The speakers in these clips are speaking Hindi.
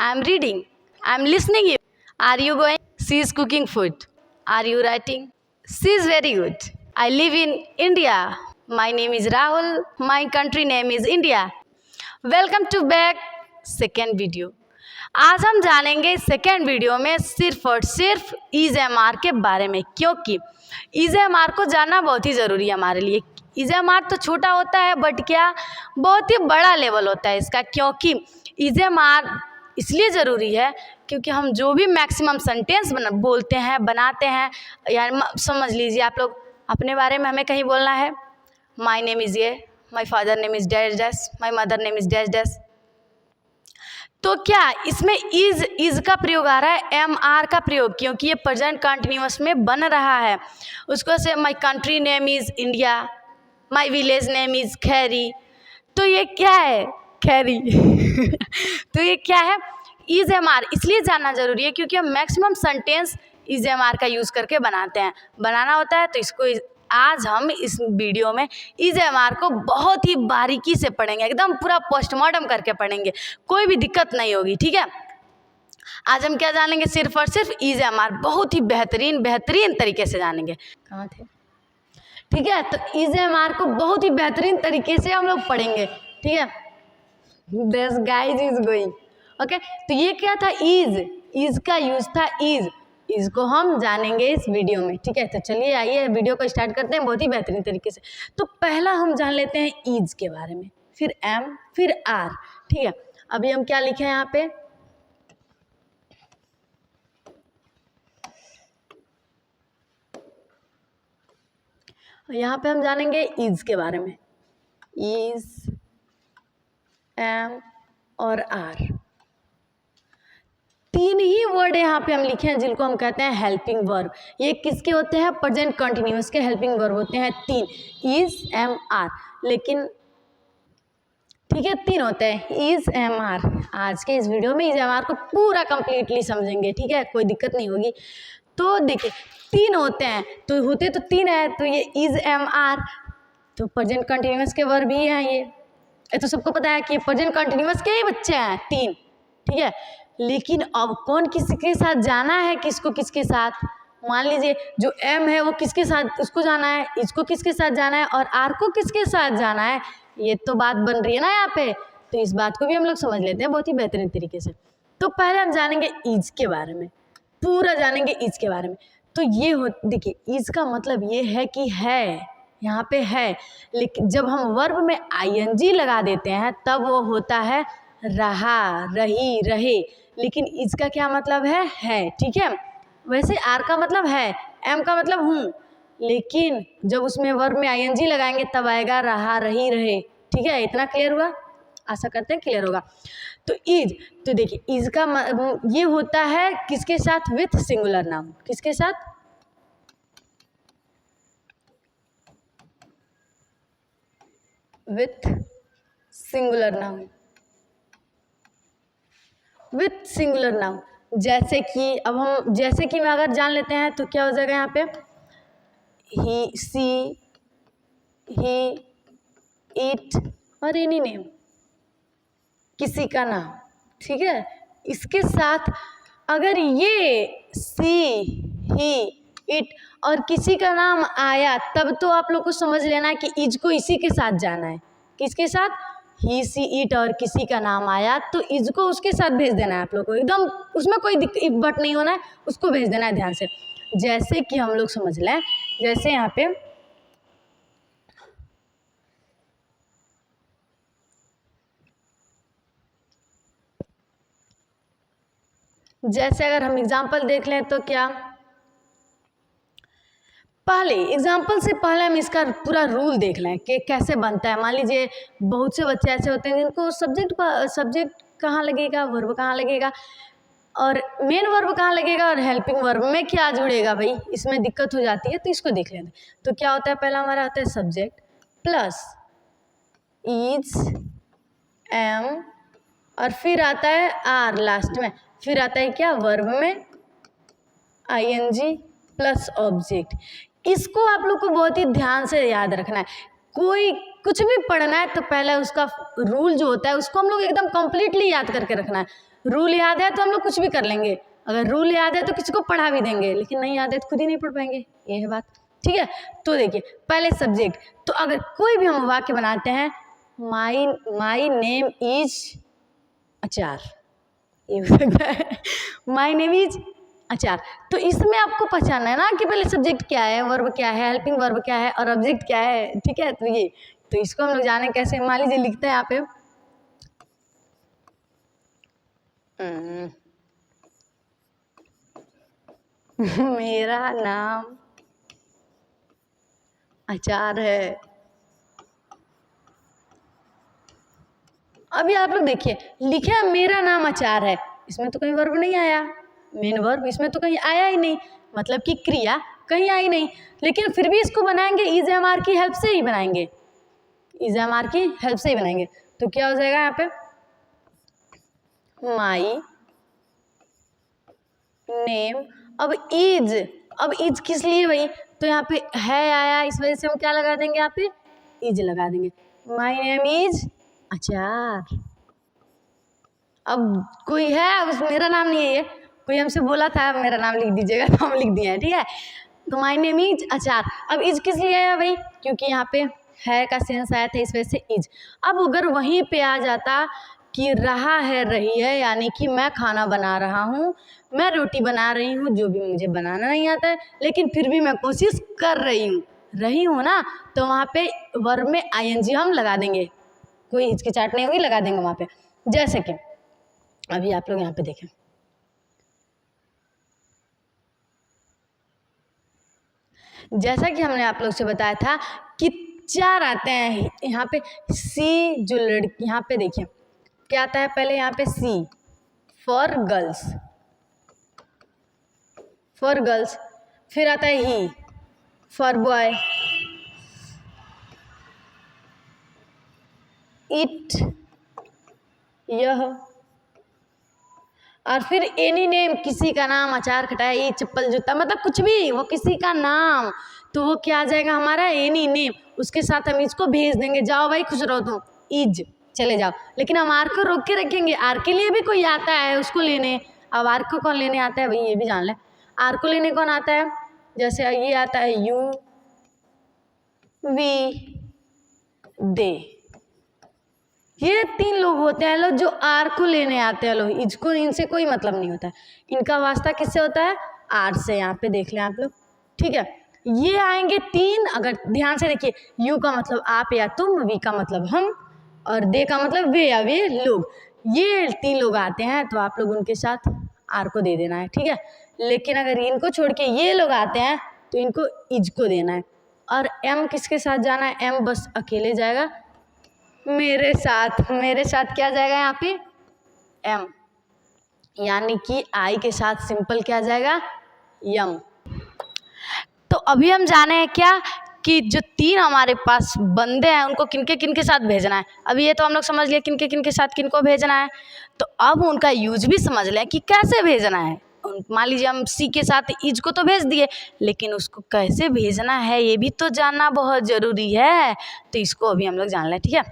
I am reading. I am listening. Are you going? She is cooking food. Are you writing? She is very good. I live in India. My name is Rahul. My country name is India. Welcome to back second video. आज हम जानेंगे सेकेंड वीडियो में सिर्फ और सिर्फ इज एम आर के बारे में, क्योंकि इज एम आर को जानना बहुत ही ज़रूरी है हमारे लिए। इज एम आर तो छोटा होता है बट क्या बहुत ही बड़ा लेवल होता है इसका, क्योंकि इज एम आर इसलिए ज़रूरी है क्योंकि हम जो भी मैक्सिमम सेंटेंस बोलते हैं, बनाते हैं, यार समझ लीजिए आप लोग अपने बारे में हमें कहीं बोलना है, माई नेम इज़ ये, my father name is dash dash, my mother name is dash dash, तो क्या इसमें इज का प्रयोग आ रहा है, एम आर का प्रयोग, क्योंकि ये प्रेजेंट कंटिन्यूअस में बन रहा है। उसको से my country name is India, my village name is Khairi, तो ये क्या है खैरी तो ये क्या है इज एम आर। इसलिए जानना जरूरी है क्योंकि हम maximum sentence is am are का यूज़ करके बनाना होता है। तो इसको आज हम इस वीडियो में इज एम आर को बहुत ही बारीकी से पढ़ेंगे, एकदम पूरा पोस्टमार्टम करके पढ़ेंगे, कोई भी दिक्कत नहीं होगी, ठीक है। आज हम क्या जानेंगे, सिर्फ और सिर्फ इज एम आर बहुत ही बेहतरीन तरीके से जानेंगे। कहाँ थे, ठीक है। तो इज एम आर को बहुत ही बेहतरीन तरीके से हम लोग पढ़ेंगे, ठीक है। This guys is going okay. तो ये क्या था, इज का यूज था इसको हम जानेंगे इस वीडियो में, ठीक है। तो चलिए आइए वीडियो को स्टार्ट करते हैं बहुत ही बेहतरीन तरीके से। तो पहला हम जान लेते हैं इज के बारे में, फिर एम, फिर आर, ठीक है। अभी हम क्या लिखे हैं यहाँ पे, यहाँ पे हम जानेंगे इज के बारे में, इज, एम और आर, तीन ही वर्ड यहाँ पे हम लिखे हैं जिनको हम कहते हैं हेल्पिंग वर्ब। ये किसके होते हैं, प्रेजेंट कंटिन्यूअस के हेल्पिंग वर्ब होते हैं तीन, इज, एम, आर, लेकिन ठीक है तीन होते हैं इज, एम, आर। आज के इस वीडियो में इज, एम, आर को पूरा कंप्लीटली समझेंगे, ठीक है, कोई दिक्कत नहीं होगी। तो देखिए तीन होते हैं, तो होते तो तीन है, तो ये इज, एम, आर तो प्रेजेंट कंटिन्यूअस के वर्ब ही हैं। ये तो सबको पता है कि प्रेजेंट कंटिन्यूअस के ही बच्चे हैं तीन, ठीक है। लेकिन अब कौन किसके साथ जाना है, किसको किसके साथ, मान लीजिए जो एम है वो किसके साथ उसको जाना है, इसको किसके साथ जाना है और आर को किसके साथ जाना है, ये तो बात बन रही है ना यहाँ पे। तो इस बात को भी हम लोग समझ लेते हैं बहुत ही बेहतरीन तरीके से। तो पहले हम जानेंगे इज के बारे में, पूरा जानेंगे इज के बारे में। तो ये हो, देखिए इज का मतलब ये है कि है, यहाँ पे है, लेकिन जब हम वर्ब में आईएनजी लगा देते हैं तब वो होता है रहा, रही, रहे, लेकिन इज का क्या मतलब है, ठीक है। वैसे आर का मतलब है, एम का मतलब हूँ, लेकिन जब उसमें वर्ब में आईएनजी लगाएंगे तब आएगा रहा, रही, रहे, ठीक है। इतना क्लियर हुआ, आशा करते हैं क्लियर होगा। तो इज, तो देखिए इज का ये होता है किसके साथ, विथ सिंगुलर नाउन, किसके साथ, with singular noun, with singular noun. जैसे कि अब हम जैसे कि मैं अगर जान लेते हैं तो क्या हो जाएगा यहाँ पे, ही, सी, ही, इट और एनी नेम, किसी का नाम, ठीक है। इसके साथ अगर ये सी, ही, इट और किसी का नाम आया तब तो आप लोग को समझ लेना है कि इज को इसी के साथ जाना है, किसके साथ, ही, सी, इट और किसी का नाम आया तो इज को उसके साथ भेज देना है आप लोग को, एकदम उसमें कोई बट नहीं होना है, उसको भेज देना है ध्यान से। जैसे कि हम लोग समझ लें, जैसे यहाँ पे जैसे अगर हम एग्जाम्पल देख लें तो क्या, पहले एग्जाम्पल से पहले हम इसका पूरा रूल देख लें कि कैसे बनता है। मान लीजिए बहुत से बच्चे ऐसे होते हैं जिनको सब्जेक्ट कहाँ लगेगा, वर्ब कहाँ लगेगा और मेन वर्ब कहाँ लगेगा और हेल्पिंग वर्ब में क्या जुड़ेगा, भाई इसमें दिक्कत हो जाती है। तो इसको देख लेते हैं। तो क्या होता है, पहला हमारा होता है सब्जेक्ट प्लस इज, एम और फिर आता है आर लास्ट में, फिर आता है क्या, वर्ब में आईएनजी प्लस ऑब्जेक्ट। इसको आप लोग को बहुत ही ध्यान से याद रखना है। कोई कुछ भी पढ़ना है तो पहले उसका रूल जो होता है उसको हम लोग एकदम कंप्लीटली याद करके रखना है। रूल याद है तो हम लोग कुछ भी कर लेंगे, अगर रूल याद है तो किसी को पढ़ा भी देंगे, लेकिन नहीं याद है तो खुद ही नहीं पढ़ पाएंगे, ये है बात। ठीक है, तो देखिए पहले सब्जेक्ट, तो अगर कोई भी हम वाक्य बनाते हैं, माई नेम इज अचार, ये हो सकता है माई नेम इज अचार। तो इसमें आपको पहचानना है ना कि पहले सब्जेक्ट क्या है, वर्ब क्या है, हेल्पिंग वर्ब क्या है और ऑब्जेक्ट क्या है। ठीक है, तो ये तो इसको हम लोग जाने कैसे। मान लीजिए लिखते हैं यहाँ पे मेरा नाम अचार है। अभी आप लोग देखिए, लिखे है मेरा नाम अचार है, इसमें तो कहीं वर्ब नहीं आया, मेन वर्ब इसमें तो कहीं आया ही नहीं, मतलब कि क्रिया कहीं आई नहीं, लेकिन फिर भी इसको बनाएंगे इज एम आर की हेल्प से ही बनाएंगे, इज एम आर की हेल्प से ही बनाएंगे। तो क्या हो जाएगा यहाँ पे, माई नेम, अब इज किस लिए भाई, तो यहाँ पे है आया, इस वजह से हम क्या लगा देंगे, यहाँ पे इज लगा देंगे। माई नेम इज अचार। अब कोई है, उस मेरा नाम नहीं है, ये कोई हमसे बोला था मेरा नाम लिख दीजिएगा, तो हम लिख दिए हैं। ठीक है, तो माई नेम इज अचार। अब इज किस लिए आया भाई, क्योंकि यहाँ पे है का सेंस आया था, इस वजह से इज। अब अगर वहीं पे आ जाता कि रहा है रही है, यानी कि मैं खाना बना रहा हूँ, मैं रोटी बना रही हूँ, जो भी मुझे बनाना नहीं आता है, लेकिन फिर भी मैं कोशिश कर रही हूँ ना, तो वहाँ पे वर्ब में आईएनजी हम लगा देंगे, कोई हिचकिचाहट नहीं होगी, लगा देंगे वहाँ पे। जैसे कि अभी आप लोग यहाँ पे देखें, जैसा कि हमने आप लोग से बताया था कि 4 आते हैं यहाँ पे, सी जो लड़की, यहाँ पे देखिए क्या आता है, पहले यहाँ पे सी फॉर गर्ल्स, फिर आता है ही फॉर बॉय, इट यह, और फिर एनी नेम किसी का नाम, अचार खटाया, ये चप्पल जूता, मतलब कुछ भी वो किसी का नाम, तो वो क्या आ जाएगा हमारा एनी नेम। उसके साथ हम इसको भेज देंगे, जाओ भाई खुश रहो तुम, इज चले जाओ, लेकिन हम आर को रोक के रखेंगे, आर के लिए भी कोई आता है उसको लेने। अब आर को कौन लेने आता है भाई, ये भी जान ले, आर को लेने कौन आता है, जैसे ये आता है यू वी दे, ये 3 लोग होते हैं लोग जो आर को लेने आते हैं लोग, इसको इनसे कोई मतलब नहीं होता है, इनका वास्ता किससे होता है, आर से। यहाँ पे देख लें आप लोग, ठीक है, ये आएंगे 3, अगर ध्यान से देखिए, यू का मतलब आप या तुम, वी का मतलब हम, और दे का मतलब वे या वे लोग, ये 3 लोग आते हैं, तो आप लोग उनके साथ आर को दे देना है। ठीक है, लेकिन अगर इनको छोड़ के ये लोग आते हैं तो इनको इज को देना है, और एम किसके साथ जाना है, एम बस अकेले जाएगा मेरे साथ क्या जाएगा यहाँ पे, एम, यानी कि आई के साथ सिंपल क्या जाएगा, यम। तो अभी हम जाने हैं क्या कि जो 3 हमारे पास बंदे हैं उनको किनके साथ भेजना है। अभी ये तो हम लोग समझ लिए किनके साथ किनको भेजना है, तो अब उनका यूज भी समझ लें कि कैसे भेजना है। मान लीजिए हम सी के साथ इज को तो भेज दिए, लेकिन उसको कैसे भेजना है ये भी तो जानना बहुत ज़रूरी है, तो इसको अभी हम लोग जान लें। ठीक है,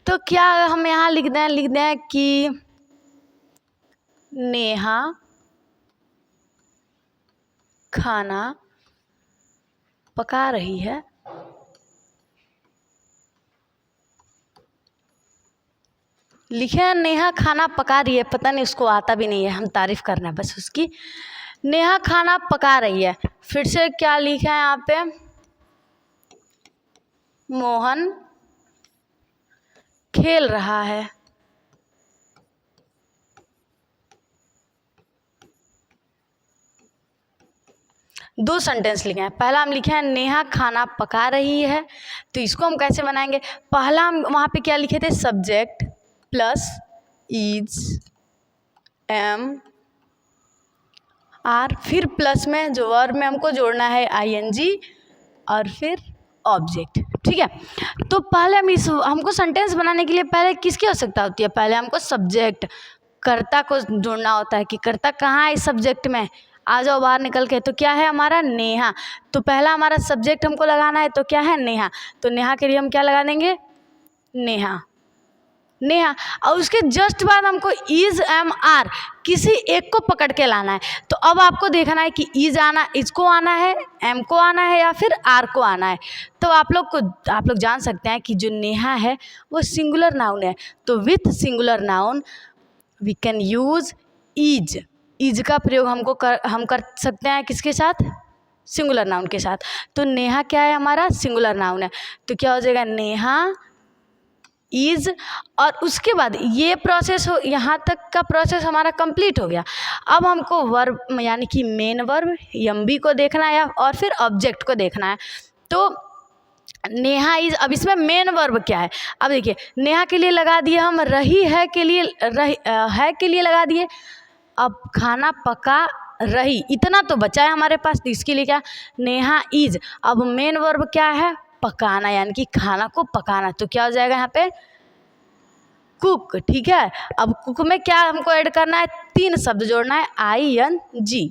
तो क्या हम यहाँ लिख दें कि नेहा खाना पका रही है, लिखे हैं नेहा खाना पका रही है, पता नहीं उसको आता भी नहीं है, हम तारीफ करना है बस उसकी। नेहा खाना पका रही है, फिर से क्या लिखा है यहाँ पे, मोहन खेल रहा है। दो सेंटेंस लिखे हैं, पहला हम लिखे हैं नेहा खाना पका रही है, तो इसको हम कैसे बनाएंगे, पहला हम वहाँ पे क्या लिखे थे, subject plus is am are, फिर प्लस में जो वर्ब में हमको जोड़ना है आईएनजी, और फिर ऑब्जेक्ट। ठीक है, तो पहले हमको सेंटेंस बनाने के लिए पहले किसकी आवश्यकता होती है, पहले हमको सब्जेक्ट कर्ता को जोड़ना होता है कि कर्ता कहाँ है इस सब्जेक्ट में, आ जाओ बाहर निकल के, तो क्या है हमारा नेहा, तो पहला हमारा सब्जेक्ट हमको लगाना है, तो क्या है नेहा, तो नेहा के लिए हम क्या लगा देंगे, नेहा, नेहा, और उसके जस्ट बाद हमको इज एम आर किसी एक को पकड़ के लाना है। तो अब आपको देखना है कि इज को आना है, एम को आना है या फिर आर को आना है। तो आप लोग जान सकते हैं कि जो नेहा है वो सिंगुलर नाउन है। तो with singular noun we can use is का प्रयोग हम कर सकते हैं किसके साथ? सिंगुलर नाउन के साथ। तो नेहा क्या है? हमारा सिंगुलर नाउन है। तो क्या हो जाएगा? नेहा इज, और उसके बाद ये प्रोसेस हो, यहाँ तक का प्रोसेस हमारा कंप्लीट हो गया। अब हमको वर्ब यानी कि मेन वर्ब एमबी को देखना है और फिर ऑब्जेक्ट को देखना है। तो नेहा इज, अब इसमें मेन वर्ब क्या है? अब देखिए, नेहा के लिए लगा दिए हम रही है के लिए, है के लिए लगा दिए। अब खाना पका रही, इतना तो बचा है हमारे पास, तो इसके लिए क्या? नेहा इज। अब मेन वर्ब क्या है? पकाना, यानी कि खाना को पकाना। तो क्या हो जाएगा यहाँ पे? कुक। ठीक है, अब कुक में क्या हमको ऐड करना है? 3 शब्द जोड़ना है, ING।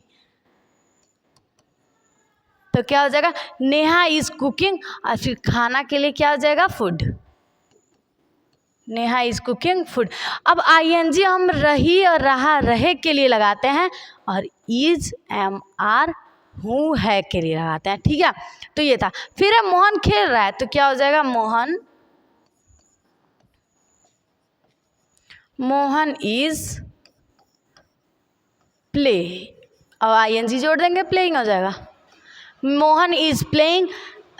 तो क्या हो जाएगा? नेहा इज कुकिंग, और फिर खाना के लिए क्या हो जाएगा? Food. Neha is cooking food. अब ING हम रही और रहा, रहे के लिए लगाते हैं, और इज एम आर हूँ है के लिए लगाते हैं। ठीक है, तो ये था। फिर है मोहन खेल रहा है, तो क्या हो जाएगा? मोहन इज प्ले, और ING जोड़ देंगे, प्लेइंग हो जाएगा। मोहन इज प्लेइंग,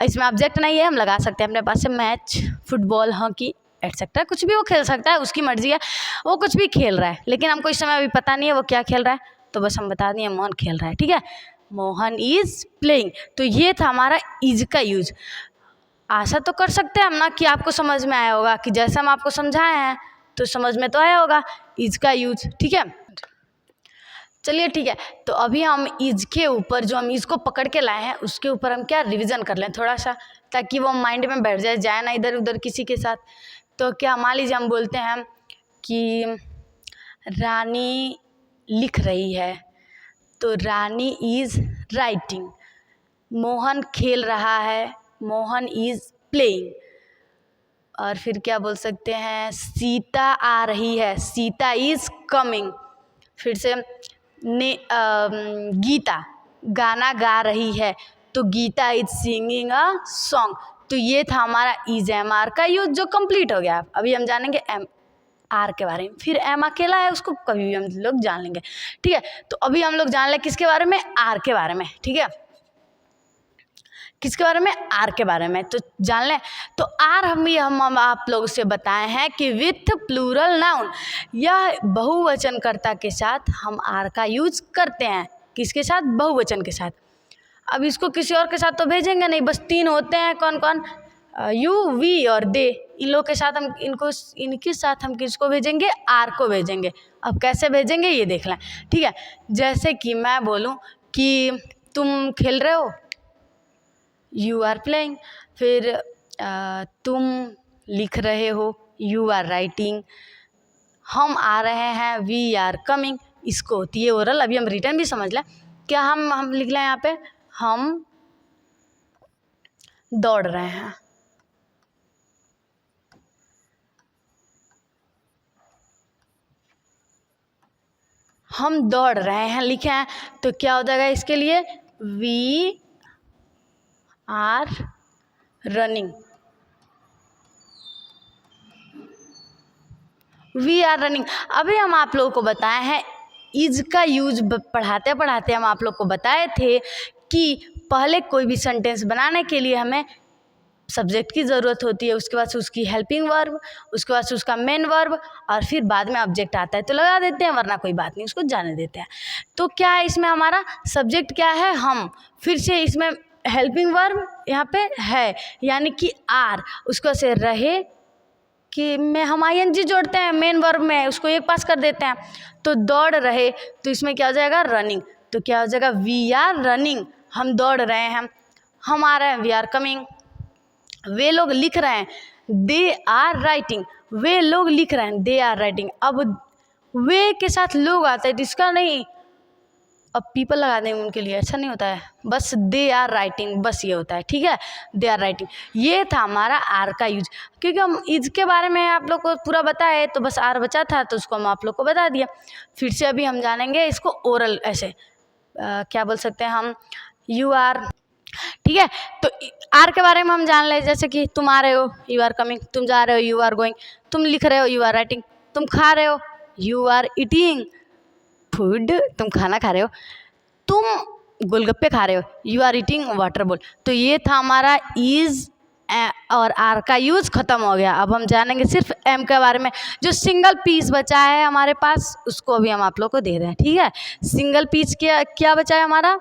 इसमें ऑब्जेक्ट नहीं है, हम लगा सकते हैं अपने पास से मैच, फुटबॉल, हॉकी एटसेट्रा, कुछ भी वो खेल सकता है, उसकी मर्जी है, वो कुछ भी खेल रहा है। लेकिन हमको इस समय अभी पता नहीं है वो क्या खेल रहा है, तो बस हम बता दिए मोहन खेल रहा है। ठीक है, मोहन इज प्लेइंग। तो ये था हमारा इज का यूज। आशा तो कर सकते हैं हम ना कि आपको समझ में आया होगा, कि जैसा हम आपको समझाए हैं तो समझ में तो आया होगा इज का यूज। ठीक है, चलिए ठीक है। तो अभी हम इज के ऊपर, जो हम इसको पकड़ के लाए हैं, उसके ऊपर हम क्या रिवीजन कर लें थोड़ा सा, ताकि वो माइंड में बैठ जाए ना इधर उधर किसी के साथ। तो क्या, मान लीजिए हम बोलते हैं कि रानी लिख रही है, तो रानी इज राइटिंग। मोहन खेल रहा है, मोहन इज प्लेइंग। और फिर क्या बोल सकते हैं? सीता आ रही है, सीता इज कमिंग। फिर से गीता गाना गा रही है, तो Gita is singing a song. तो ये था हमारा इज एम आर का यूज, जो कंप्लीट हो गया। अभी हम जानेंगे एम आर के बारे में, फिर एम अकेला है, उसको कभी भी हम लोग जान लेंगे। ठीक है, तो अभी हम लोग जान लें किसके बारे में? आर के बारे में। ठीक है, किसके बारे में? आर के बारे में। तो जान लें। तो आर हम आप लोगों से बताए हैं कि विथ प्लूरल नाउन, यह बहुवचनकर्ता के साथ हम आर का यूज करते हैं। किसके साथ? बहुवचन के साथ। अब इसको किसी और के साथ तो भेजेंगे नहीं, बस 3 होते हैं। कौन कौन? यू, वी और दे। इन लोग के साथ हम इनके साथ हम किसको भेजेंगे? आर को भेजेंगे। अब कैसे भेजेंगे ये देख लें। ठीक है, जैसे कि मैं बोलूँ कि तुम खेल रहे हो, यू आर प्लेइंग। फिर तुम लिख रहे हो, यू आर राइटिंग। हम आ रहे हैं, वी आर कमिंग। इसको होती है ओरल। अभी हम रिटर्न भी समझ लें। क्या हम लिख लें यहाँ पे? हम दौड़ रहे हैं। हम दौड़ रहे हैं लिखे हैं, तो क्या हो जाएगा इसके लिए? We are running. We are running. अभी हम आप लोगों को बताए हैं इज का यूज, पढ़ाते पढ़ाते हम आप लोग को बताए थे कि पहले कोई भी सेंटेंस बनाने के लिए हमें सब्जेक्ट की ज़रूरत होती है, उसके बाद से उसकी हेल्पिंग वर्ब, उसके बाद से उसका मेन वर्ब, और फिर बाद में ऑब्जेक्ट आता है तो लगा देते हैं, वरना कोई बात नहीं, उसको जाने देते हैं। तो क्या है इसमें? हमारा सब्जेक्ट क्या है? हम। फिर से इसमें हेल्पिंग वर्ब यहाँ पे है, यानी कि आर। उसको से रहे कि में हम ING जोड़ते हैं मेन वर्ब में, उसको एक पास कर देते हैं। तो दौड़ रहे, तो इसमें क्या हो जाएगा? रनिंग। तो क्या हो जाएगा? We are running. हम दौड़ रहे हैं। हम आ रहे हैं, वी आर कमिंग। वे लोग लिख रहे हैं, दे आर राइटिंग। वे लोग लिख रहे हैं, दे आर राइटिंग। अब वे के साथ लोग आता है, तो इसका नहीं, अब पीपल लगा देंगे उनके लिए, अच्छा नहीं होता है, बस दे आर राइटिंग, बस ये होता है, ठीक है, दे आर राइटिंग। ये था हमारा आर का यूज, क्योंकि हम इज के बारे में आप लोग को पूरा बताए तो बस आर बचा था तो उसको हम आप लोग को बता दिया। फिर से अभी हम जानेंगे इसको ओरल, ऐसे क्या बोल सकते हैं हम, यू आर, ठीक है। तो आर के बारे में हम जान ले, जैसे कि तुम आ रहे हो, यू आर कमिंग, तुम जा रहे हो, यू आर गोइंग, तुम लिख रहे हो, यू आर राइटिंग, तुम खा रहे हो, यू आर ईटिंग फूड, तुम खाना खा रहे हो, तुम गोलगप्पे खा रहे हो, you are eating water ball. तो ये था हमारा इज और आर का यूज खत्म हो गया। अब हम जानेंगे सिर्फ एम के बारे में। जो सिंगल पीस बचा है हमारे पास उसको अभी हम आप लोग को दे रहे हैं, ठीक है। सिंगल पीस क्या बचा है हमारा,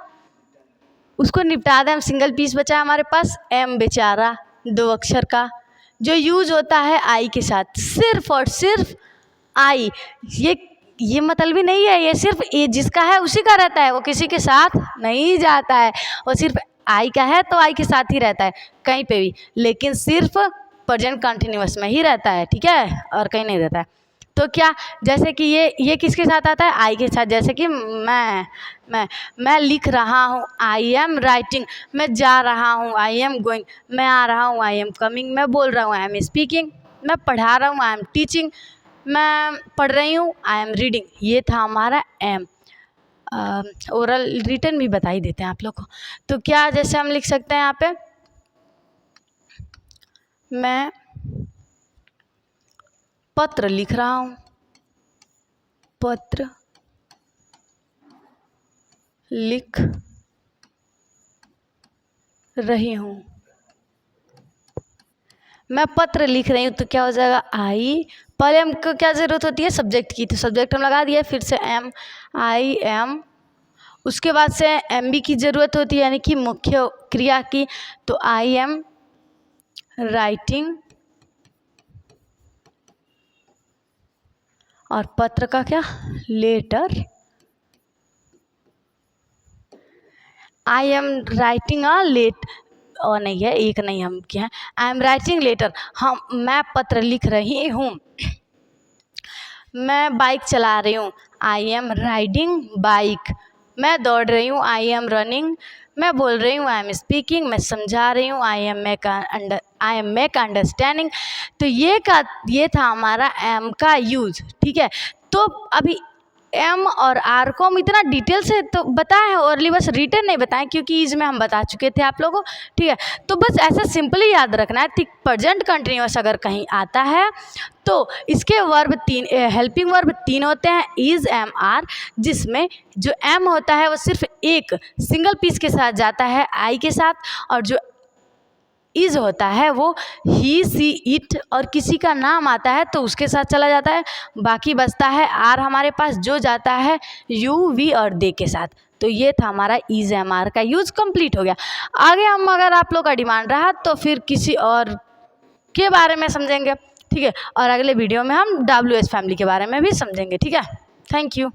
उसको निपटा दें हम। सिंगल पीस बचा है हमारे पास एम बेचारा, 2 अक्षर का, जो यूज होता है आई के साथ, सिर्फ और सिर्फ आई। ये मतलब भी नहीं है, ये सिर्फ ये जिसका है उसी का रहता है, वो किसी के साथ नहीं जाता है, वो सिर्फ आई का है तो आई के साथ ही रहता है कहीं पे भी, लेकिन सिर्फ प्रेजेंट कंटिन्यूअस में ही रहता है, ठीक है, और कहीं नहीं रहता है। तो क्या, जैसे कि ये किसके साथ आता है, आई के साथ। जैसे कि मैं लिख रहा हूँ, आई एम राइटिंग, मैं जा रहा हूँ, आई एम गोइंग, मैं आ रहा हूँ, आई एम कमिंग, मैं बोल रहा हूँ, आई एम स्पीकिंग, मैं पढ़ा रहा हूँ, आई एम टीचिंग, मैं पढ़ रही हूँ, आई एम रीडिंग। ये था हमारा एम। ओरल रिटन भी बता ही देते हैं आप लोग को। तो क्या, जैसे हम लिख सकते हैं यहाँ पे, मैं पत्र लिख रहा हूँ, पत्र लिख रही हूँ, मैं पत्र लिख रही हूँ, तो क्या हो जाएगा, आई। पहले हमको क्या ज़रूरत होती है, सब्जेक्ट की, तो सब्जेक्ट हम लगा दिए, फिर से एम, आई एम, उसके बाद से एम बी की ज़रूरत होती है, यानी कि मुख्य क्रिया की, तो आई एम राइटिंग, और पत्र का क्या, letter, I am writing a let, और नहीं है, एक नहीं, हम क्या है, आई एम राइटिंग लेटर, मैं पत्र लिख रही हूँ। मैं बाइक चला रही हूँ, आई एम राइडिंग बाइक, मैं दौड़ रही हूँ, आई एम रनिंग, मैं बोल रही हूँ, आई एम स्पीकिंग, मैं समझा रही हूँ, आई एम मेक अंडरस्टैंडिंग। तो ये था हमारा एम का यूज, ठीक है। तो अभी एम और आर को हम इतना डिटेल से तो बताए हैं, ओरली बस रिटन नहीं बताएं, क्योंकि इसमें हम बता चुके थे आप लोगों को, ठीक है। तो बस ऐसा सिंपली याद रखना है, प्रेजेंट कंटिन्यूअस अगर कहीं आता है तो इसके वर्ब 3, हेल्पिंग वर्ब 3 होते हैं, इज, एम, आर, जिसमें जो एम होता है वो सिर्फ एक सिंगल पीस के साथ जाता है, आई के साथ, और जो इज होता है वो ही, सी, इट, और किसी का नाम आता है तो उसके साथ चला जाता है। बाकी बचता है आर हमारे पास, जो जाता है यू, वी और दे के साथ। तो ये था हमारा इज, एम, आर का यूज कंप्लीट हो गया। आगे हम, अगर आप लोग का डिमांड रहा तो फिर किसी और के बारे में समझेंगे, ठीक है, और अगले वीडियो में हम WH फैमिली के बारे में भी समझेंगे, ठीक है। Thank you.